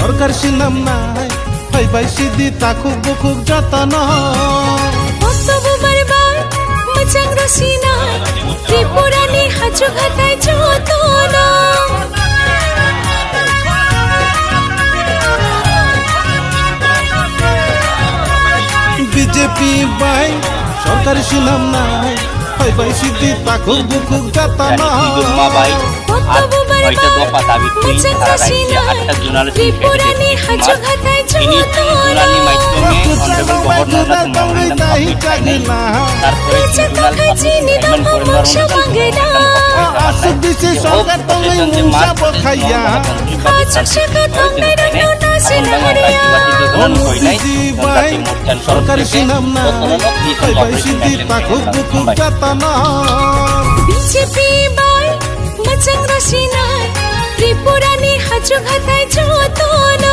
সরকার সিনাম নাই ফাইবাই সিদি তাকুক বুকুক যতন বক্তব্য বারবার মচাং রসিনা ত্রিপুরানি হাজু ঘাটায় যতন বিজেপি বাই সরকার সিনাম নাই ফাইবাই সিদি তাকুক বুকুক যতন বক্তব্য বারবার মচাং রসিনা ত্রিপুরানি হাজু ঘাটায় যতন আসুক দিছে সরকার তঙ্গই মুসা বখাইয়া সরকার সিনাম নাই ফাইবাই সিদি তাকুক বুকুক যতন বিজেপি বাই মচাং রসিনা ত্রিপুরানি হাজু ঘাটায় যতন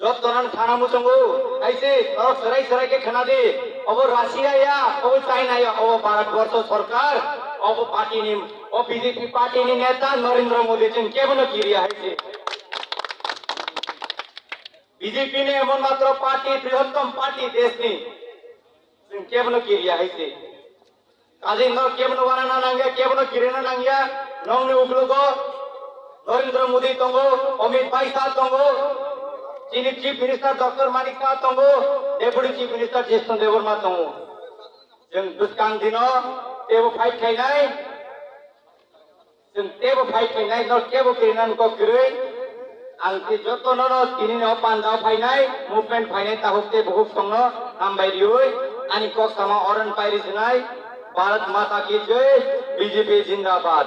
जब तोरन खाना मुचंगो ऐसे और सराई सराई के खाना दे अब राशिया या अब चाइना या अब भारतवर्ष सरकार अब पार्टी नि अब बीजेपी पार्टी नि नेता नरेंद्र मोदी चाहिँ के भन्न किरिया है बीजेपी ने एमन मात्र पार्टी बृहत्तम पार्टी देश नि के भन्न किरिया है काजे न के भन्न वाना नांगिया के भन्न किरेना नांगिया नंगने उगलोगो नरेंद्र मोदी तंगो अमित भाई साह तंगो चीनी chief minister doctor Manik Saha तंगो deputy chief minister Jason Debbarma तंगो जों दुसकां दिनो तेबो फाइट खाइनाय जों तेबो फाइट खाइनाय न केबो किरिनान को किरै आंति जतन न तिनि न पान्दा फाइनाय मुभमेंट फाइनाय ताहुते बहुत संग हामबायरियै आनि को समा अरन पाइरिसनाय भारत माता की जय बीजेपी जिंदाबाद।